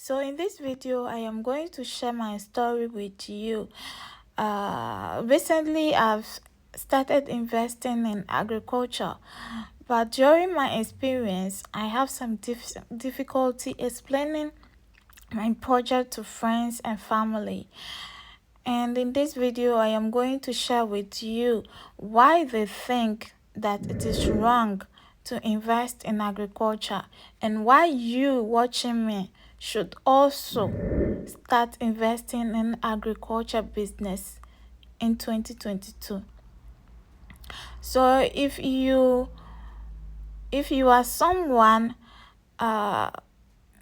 So in this video, I am going to share my story with you. Recently, I've started investing in agriculture, but during my experience, I have some difficulty explaining my project to friends and family. And in this video, I am going to share with you why they think that it is wrong to invest in agriculture and why you watching me should also start investing in agriculture business in 2022. So if you are someone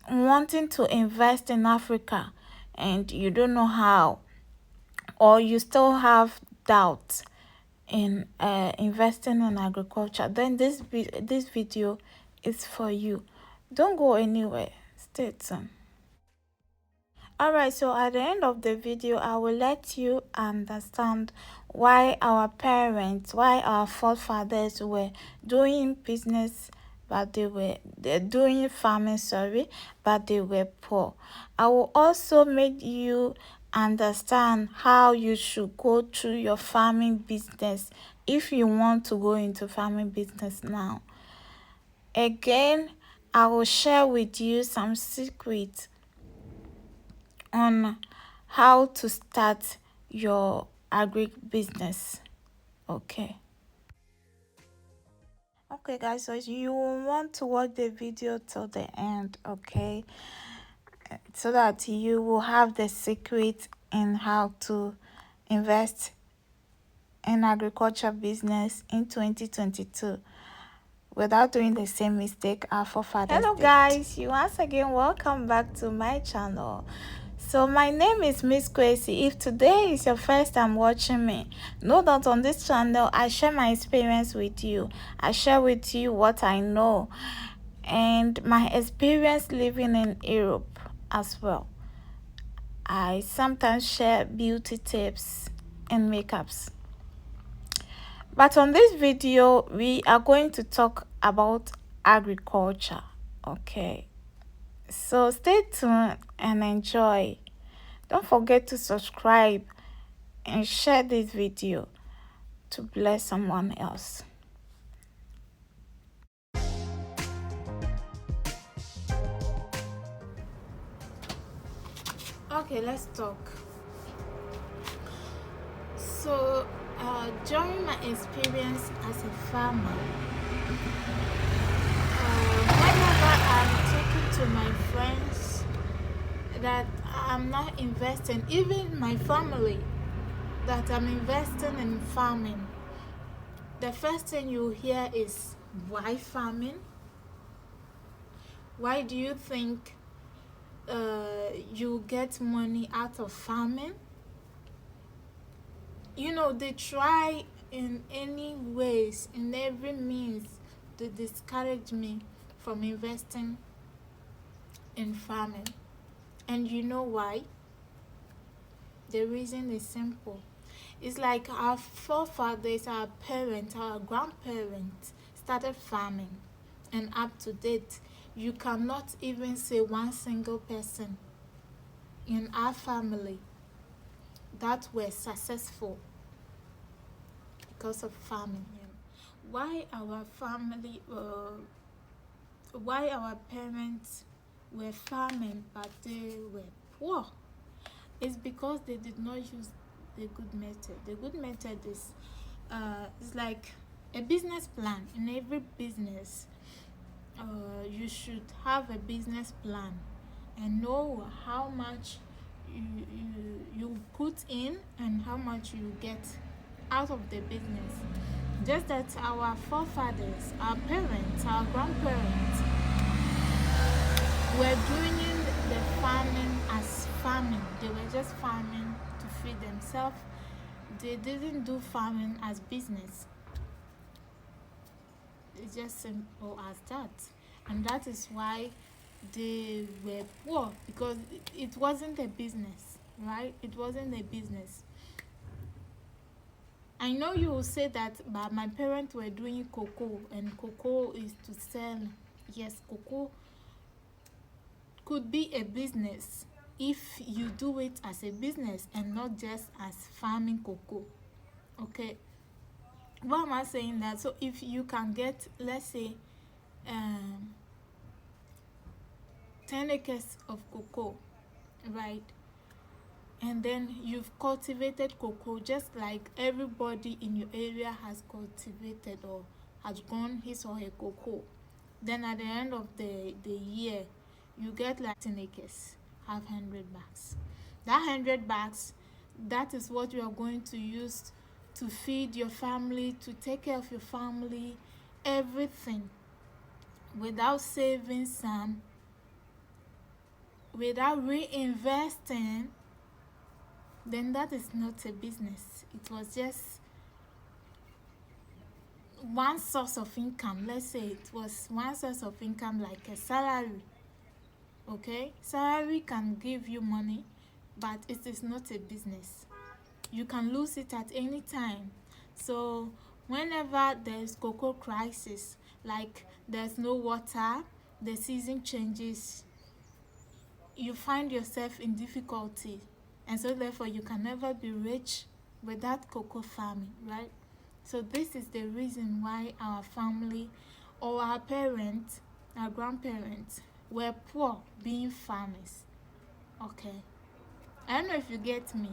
wanting to invest in Africa and you don't know how, or you still have doubts in investing in agriculture, then this video is for you. Don't go anywhere, stay tuned. Alright, so at the end of the video, I will let you understand why our parents, why our forefathers were doing business, but they're doing farming, but they were poor. I will also make you understand how you should go through your farming business if you want to go into farming business now. Again, I will share with you some secrets on how to start your agri business. Okay guys, so you will want to watch the video till the end, okay, so that you will have the secret in how to invest in agriculture business in 2022 without doing the same mistake our forefathers did. Hello guys, you once again welcome back to my channel. So my name is Miss Kwesi. If today is your first time watching me, know that on this channel I share my experience with you. I share with you what I know and my experience living in Europe as well. I sometimes share beauty tips and makeups. But on this video, we are going to talk about agriculture, okay? So stay tuned and enjoy. Don't forget to subscribe and share this video to bless someone else. Okay, let's talk. So during my experience as a farmer, whenever I'm talking to my friends that I'm not investing, even my family, that I'm investing in farming, the first thing you hear is, why farming? Why do you think you get money out of farming? You know, they try in any ways, in every means, to discourage me from investing in farming. And you know why? The reason is simple. It's like our forefathers, our parents, our grandparents started farming, and up to date, you cannot even say one single person in our family that were successful because of farming. Why our family, why our parents were farming but they were poor? It's because they did not use the good method. The good method is like a business plan. In every business, you should have a business plan and know how much you put in and how much you get out of the business. Just that our forefathers, our parents, our grandparents were doing the farming as farming. They were just farming to feed themselves. They didn't do farming as business. It's just simple as that. And that is why they were poor, because it wasn't a business, right? It wasn't a business. I know you will say that, but my parents were doing cocoa, and cocoa is to sell. Yes, cocoa could be a business if you do it as a business and not just as farming cocoa. Okay, why am I saying that? So if you can get, let's say, um 10 acres of cocoa, right? And then you've cultivated cocoa just like everybody in your area has cultivated or has grown his or her cocoa. Then at the end of the year, you get like 10 acres, have 100 bags. That 100 bags, that is what you are going to use to feed your family, to take care of your family, everything, without saving some, without reinvesting. Then that is not a business. It was just one source of income. Let's say it was one source of income, like a salary. Okay, salary can give you money, but it is not a business. You can lose it at any time. So whenever there's cocoa crisis, like there's no water, the season changes, you find yourself in difficulty, and so therefore you can never be rich without cocoa farming, right? So this is the reason why our family or our parents, our grandparents, were poor being farmers. Okay, I don't know if you get me.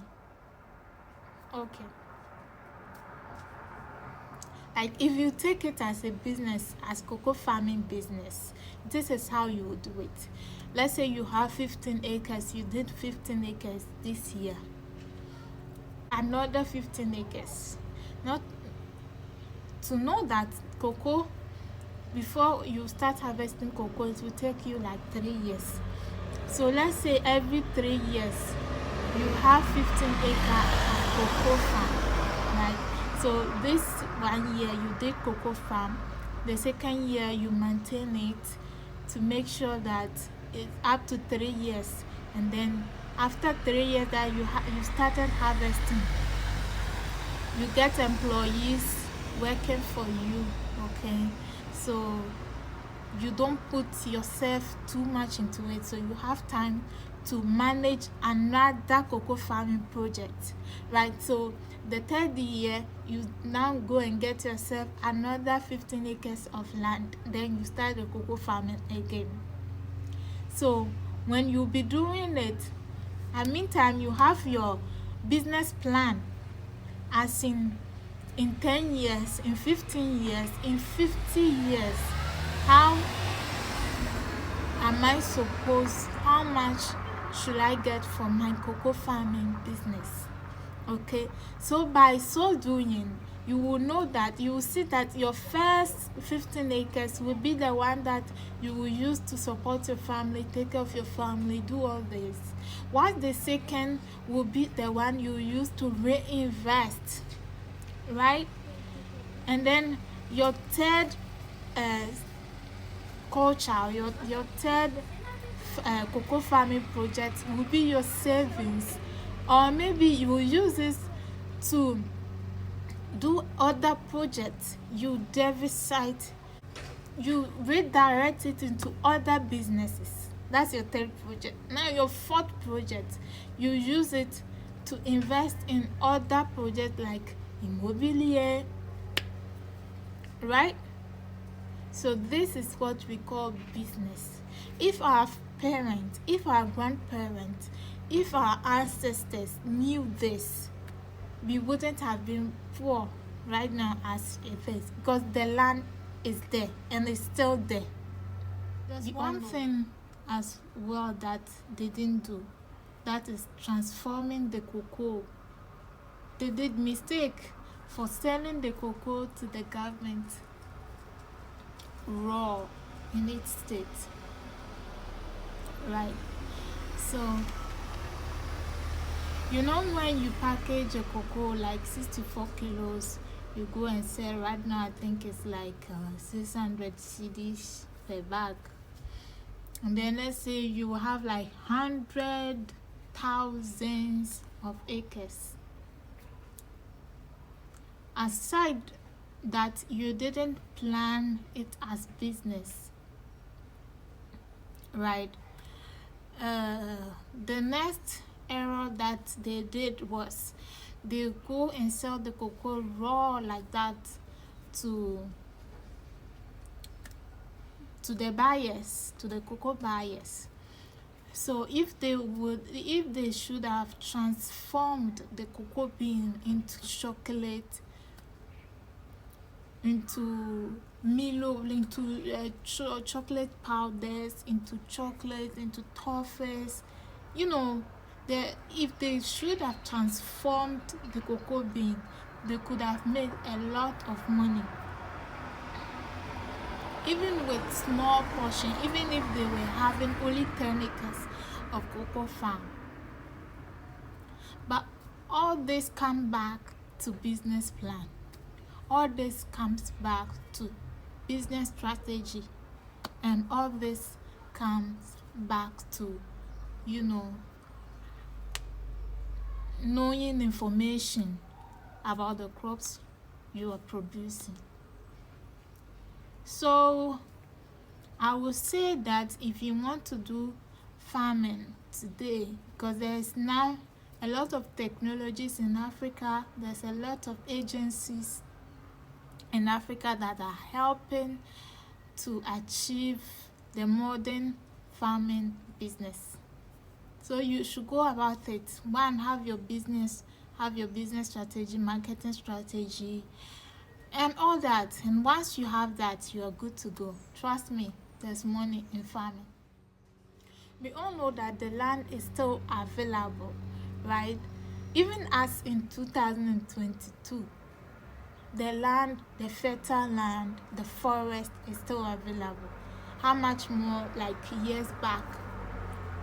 Okay, like if you take it as a business, as cocoa farming business, this is how you would do it. Let's say you have 15 acres, you did 15 acres this year, another 15 acres. Not to know that cocoa, before you start harvesting cocoa, it will take you like 3 years. So let's say every 3 years you have 15-acre cocoa farm, right? So this 1 year you did cocoa farm, the second year you maintain it to make sure that it's up to 3 years, and then after 3 years that you started harvesting, you get employees working for you. Okay, so you don't put yourself too much into it, so you have time to manage another cocoa farming project, right? So the third year you now go and get yourself another 15 acres of land, then you start the cocoa farming again. So when you be doing it, meantime you have your business plan, as in 10 years, in 15 years, in 50 years, how how much should I get from my cocoa farming business? Okay, so by so doing, you will know that, you will see that your first 15 acres will be the one that you will use to support your family, take care of your family, do all this. While the second will be the one you use to reinvest, right? And then your third culture, your third cocoa farming project will be your savings, or maybe you will use this to do other projects. You redirect it into other businesses. That's your third project. Now your fourth project, you use it to invest in other projects like immobilier, right? So this is what we call business. If our parents, if our grandparents, if our ancestors knew this, we wouldn't have been poor right now as it is, because the land is there and it's still there. There's one thing as well that they didn't do, that is transforming the cocoa. They did mistake for selling the cocoa to the government raw in each state, right? So when you package a cocoa like 64 kilos, you go and sell, right now I think it's like 600 cedis per bag, and then let's say you have like 100,000 of acres. Aside that, you didn't plan it as business, right? The next error that they did was they go and sell the cocoa raw like that to the buyers, to the cocoa buyers. So if they should have transformed the cocoa bean into chocolate, into Milo, into chocolate powders, into chocolate, into toffees, you know, if they should have transformed the cocoa bean, they could have made a lot of money, even with small portion, even if they were having only 10 acres of cocoa farm. But all this come back to business plan. All this comes back to business strategy, and all this comes back to, you know, knowing information about the crops you are producing. So I would say that if you want to do farming today, because there's now a lot of technologies in Africa, there's a lot of agencies in Africa that are helping to achieve the modern farming business. So you should go about it. One, have your business strategy, marketing strategy, and all that. And once you have that, you are good to go. Trust me, there's money in farming. We all know that the land is still available, right? Even as in 2022, the land, the fertile land, the forest is still available. How much more like years back,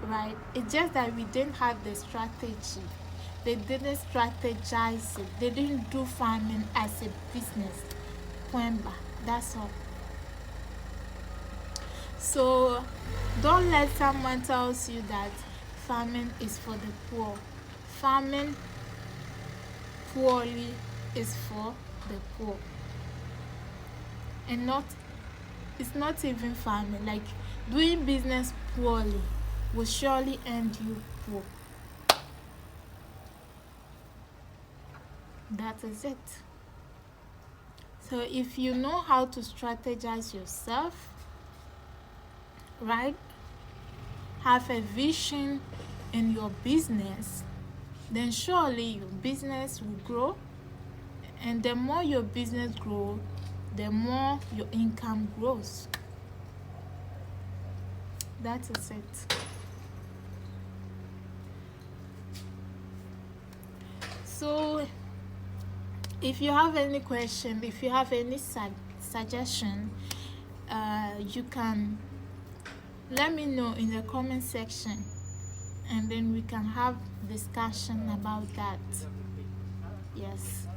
right? It's just that we didn't have the strategy. They didn't strategize it. They didn't do farming as a business. Kwemba, that's all. So don't let someone tell you that farming is for the poor. Farming poorly is for the poor. And it's not even farming. Like doing business poorly will surely end you poor. That is it. So if you know how to strategize yourself, right? Have a vision in your business, then surely your business will grow. And the more your business grows, the more your income grows. That is it. So if you have any question, if you have any suggestion, you can let me know in the comment section, and then we can have discussion about that. Yes.